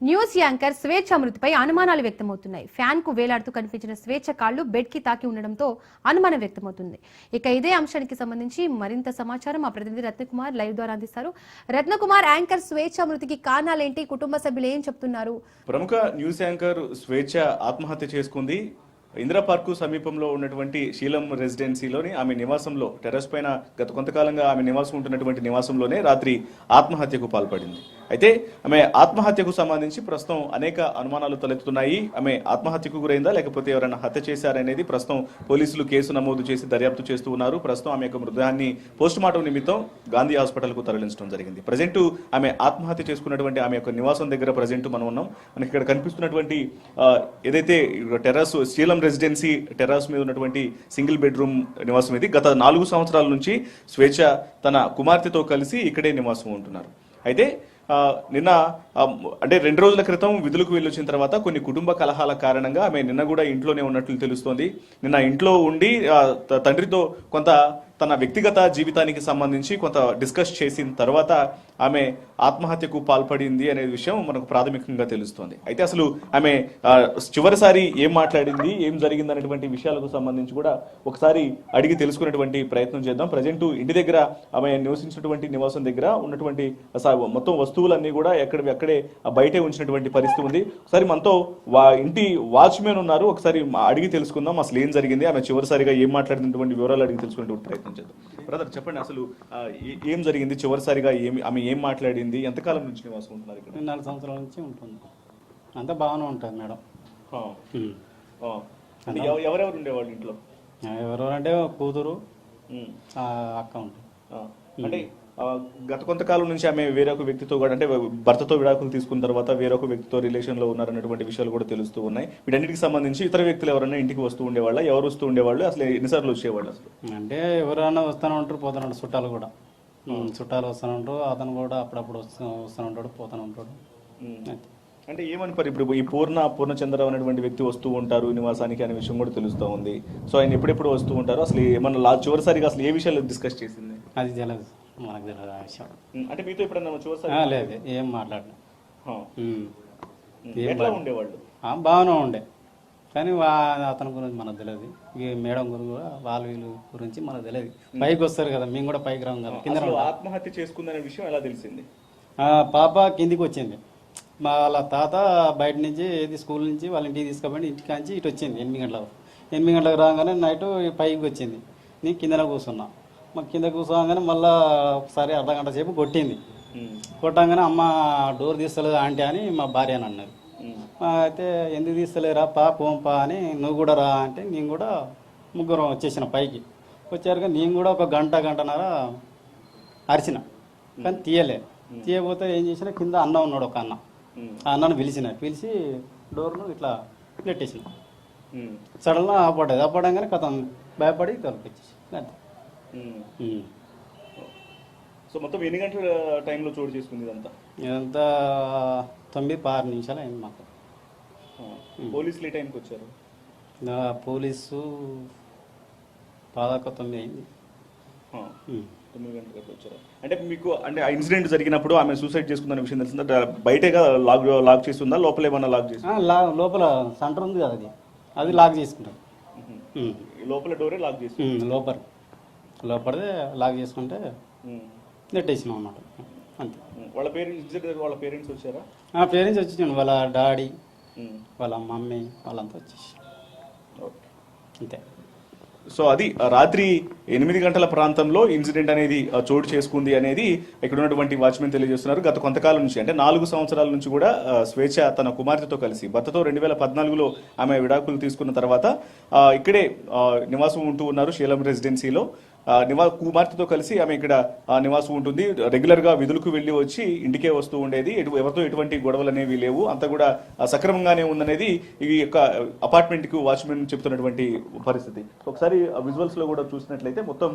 News anchor స్వేచ్ఛ మృతిపై అనుమానాలు వ్యక్తమవుతున్నాయి. ఫ్యాన్ కు వేలాడుతూ కనిపించిన స్వేచ్ఛ కాళ్లు బెడ్ కి తాకి ఉండడంతో అనుమానం వ్యక్తమవుతుంది. ఇక ఇదే అంశానికి సంబంధించి మరింత సమాచారం మా ప్రతినిధి రత్నకుమార్ లైవ్ ద్వారా అందిస్తారు. రత్నకుమార్, యాంకర్ స్వేచ్ఛ మృతికి కారణాలేంటి? కుటుంబ సభ్యులు ఏం చెప్తున్నారు? ప్రముఖ న్యూస్ యాంకర్ స్వేచ్ఛ ఆత్మహత్య చేసుకుంది. ఇందిరా పార్కు సమీపంలో ఉన్నటువంటి శీలం రెసిడెన్సీలోని ఆమె నివాసంలో టెర్రస్ పైన గత కొంతకాలంగా ఆమె నివాసం ఉంటున్నటువంటి నివాసంలోనే రాత్రి ఆత్మహత్యకు పాల్పడింది. అయితే ఆమె ఆత్మహత్యకు సంబంధించి ప్రస్తుతం అనేక అనుమానాలు తలెత్తుతున్నాయి. ఆమె ఆత్మహత్యకు గురైందా లేకపోతే ఎవరైనా హత్య చేశారనేది ప్రస్తుతం పోలీసులు కేసు నమోదు చేసి దర్యాప్తు చేస్తూ ఉన్నారు. ప్రస్తుతం ఆమె యొక్క మృతదేహాన్ని పోస్టుమార్టం నిమిత్తం గాంధీ హాస్పిటల్కు తరలించడం జరిగింది. ప్రజెంట్ ఆమె ఆత్మహత్య చేసుకున్నటువంటి ఆమె యొక్క నివాసం దగ్గర ప్రజెంట్ మనం ఉన్నాం. మనకి ఇక్కడ కనిపిస్తున్నటువంటి ఏదైతే టెర్రస్ శీలం రెసిడెన్సీ టెర్రస్ మీద ఉన్నటువంటి సింగిల్ బెడ్రూమ్ నివాసం ఇది. గత 4 సంవత్సరాల నుంచి స్వేచ్ఛ తన కుమార్తెతో కలిసి ఇక్కడే నివాసం ఉంటున్నారు. అయితే నిన్న అంటే 2 రోజుల క్రితం విధులకు వెళ్ళొచ్చిన తర్వాత కొన్ని కుటుంబ కలహాల కారణంగా ఆమె నిన్న కూడా ఇంట్లోనే ఉన్నట్లు తెలుస్తోంది. నిన్న ఇంట్లో ఉండి తండ్రితో కొంత తన వ్యక్తిగత జీవితానికి సంబంధించి కొంత డిస్కస్ చేసిన తర్వాత ఆమె ఆత్మహత్యకు పాల్పడింది అనే విషయం మనకు ప్రాథమికంగా తెలుస్తోంది. అయితే అసలు ఆమె చివరిసారి ఏం మాట్లాడింది, ఏం జరిగింది అనేటువంటి విషయాలకు సంబంధించి కూడా ఒకసారి అడిగి తెలుసుకునేటువంటి ప్రయత్నం చేద్దాం. ప్రజెంట్ ఇంటి దగ్గర ఆమె నివసించినటువంటి నివాసం దగ్గర ఉన్నటువంటి మొత్తం వస్తువులన్నీ కూడా ఎక్కడే బయటే ఉంచినటువంటి పరిస్థితి ఉంది. ఒకసారి మనతో ఇంటి వాచ్మెన్ ఉన్నారు, ఒకసారి అడిగి తెలుసుకుందాం అసలు ఏం జరిగింది, ఆమె చివరిసారిగా ఏం మాట్లాడినటువంటి వివరాలు అడిగి తెలుసుకునేటువంటి ప్రయత్నం చేద్దాం. బ్రదర్ చెప్పండి, అసలు ఏం జరిగింది, చివరిసారిగా ఆమె ఏం మాట్లాడింది, ఎంతకాలం నుంచి నివాసం ఉంటున్నారు ఇక్కడ? 4 సంవత్సరాల నుంచి ఉంటుంది. అంతా బాగానే ఉంటుంది మేడం. ఎవరెవరు ఉండేవాళ్ళు ఇంట్లో? ఎవరెవరంటే కూతురు, అక్క ఉంటుంది. అంటే గత కొంతకాలం నుంచి ఆమె వేరొక వ్యక్తితో కూడా అంటే భర్తతో విడాకులు తీసుకున్న తర్వాత వేరొక వ్యక్తితో రిలేషన్ లో ఉన్నారన్నటువంటి విషయాలు కూడా తెలుస్తూ ఉన్నాయి. వీటన్నిటికి సంబంధించి ఇతర వ్యక్తులు ఎవరైనా ఇంటికి వస్తూ ఉండేవాళ్ళ, ఎవరు వస్తూ ఉండేవాళ్ళు, అసలు ఎన్నిసార్లు వచ్చేవాళ్ళు? అసలు అంటే ఎవరైనా వస్తూనే ఉంటారు, పోతూనే ఉంటారు. చుట్టాలు కూడా చుట్టాలు వస్తూనే ఉంటారు. అతను కూడా అప్పుడప్పుడు వస్తూనే ఉంటాడు, పోతూనే ఉంటాడు. అంటే ఏమనిపారు ఇప్పుడు ఈ పూర్ణచంద్రరావు అనేటువంటి వ్యక్తి వస్తూ ఉంటారు నివాసానికి అనే విషయం కూడా తెలుస్తూ ఉంది. సో ఆయన ఎప్పుడెప్పుడు వస్తూ ఉంటారు, అసలు ఏమన్నా చివరిసారిగా అసలు ఏ విషయాలు డిస్కస్ చేసింది? అది తెలియదు, మనకు తెలియదు ఆ విషయం. అంటే మీతో ఎప్పుడన్నా చివరిసారి? లేదు, ఏం మాట్లాడినా. ఉండేవాళ్ళు బాగానే ఉండే, కానీ అతని గురించి మనకు తెలియదు. ఈ మేడం గురించి కూడా వీళ్ళు గురించి మనకు తెలియదు. పైకి వస్తారు కదా, మేము కూడా పైకి రాము కదా. కింద ఆత్మహత్య చేసుకుందనే విషయం ఎలా తెలిసింది? పాప కిందికి వచ్చింది. వాళ్ళ తాత బయట నుంచి స్కూల్ నుంచి వాళ్ళ ఇంటికి తీసుకుపోయి ఇంటికి కాంచి ఇటు వచ్చింది 8 గంటలకు. 8 గంటలకు రాగానే నైట్ పైకి వచ్చింది. నేను కిందన కూర్చున్నా. మాకు కింద కూర్చోగానే మళ్ళీ ఒకసారి అర్ధగంట సేపు కొట్టింది. కొట్టంగానే అమ్మ డోర్ తీస్తలేదు ఆంటీ అని మా భార్య అని అన్నది. అయితే ఎందుకు తీస్తలేరా పోంపా అని, నువ్వు కూడా రా అంటే నేను కూడా ముగ్గురం వచ్చేసిన పైకి. వచ్చారుగా నేను కూడా ఒక గంటన్నర అరిచిన, కానీ తీయబోతే ఏం చేసిన, కింద అన్న ఉన్నాడు, ఒక అన్న. ఆ అన్నను పిలిచి డోర్ను ఇట్లా నెట్టేసిన. సడన్గా ఆపడంగానే కథ భయపడి తలుపుచ్చేసి అంతే. సో మొత్తం ఎన్ని గంటల టైంలో చోటు చేసుకుంది ఇదంతా? 9-6 నిమిషాలు అయింది మాకు. పోలీసులు ఏ టైంకి వచ్చారు? పోలీసు పాదాక 9 అయింది. 9 గంటలకు వచ్చారు. అంటే మీకు అంటే ఆ ఇన్సిడెంట్ జరిగినప్పుడు ఆమె సూసైడ్ చేసుకుందనే విషయం తెలిసిందా? బయటగా లాక్ చేస్తుందా, లోపల ఏమన్నా లాక్ చేసి? లోపల సెంటర్ ఉంది కదా, అది లాక్ చేసుకుంటారు. లోపల డోరే లాక్ చేసి లోపలదే లాక్ చేసుకుంటే నెట్టేసినాం అన్నమాట. అంతే. వాళ్ళ పేరెంట్స్ వచ్చారా? పేరెంట్స్ వచ్చేసాను, వాళ్ళ డాడీ, వాళ్ళ మమ్మీ వాళ్ళంతా వచ్చేసి అంతే. సో అది రాత్రి 8 గంటల ప్రాంతంలో ఇన్సిడెంట్ అనేది చోటు చేసుకుంది అనేది ఇక్కడ ఉన్నటువంటి వాచ్మెన్ తెలియజేస్తున్నారు. గత కొంతకాలం నుంచి అంటే 4 సంవత్సరాల నుంచి కూడా స్వేచ్ఛ తన కుమార్తెతో కలిసి భర్తతో 2014లో ఆమె విడాకులు తీసుకున్న తర్వాత ఇక్కడే నివాసం ఉంటూ ఉన్నారు శీలం రెసిడెన్సీలో. కుమార్తెతో కలిసి ఆమె ఇక్కడ నివాసం ఉంటుంది. రెగ్యులర్ గా విధులకు వెళ్లి వచ్చి ఇంటికే వస్తూ ఉండేది. ఎవరితో ఎటువంటి గొడవలు అనేవి లేవు, అంతా కూడా సక్రమంగానే ఉందనేది ఈ యొక్క అపార్ట్మెంట్ కు వాచ్మెన్ చెప్తున్నటువంటి పరిస్థితి. ఒకసారి విజువల్స్ లో కూడా చూసినట్లయితే మొత్తం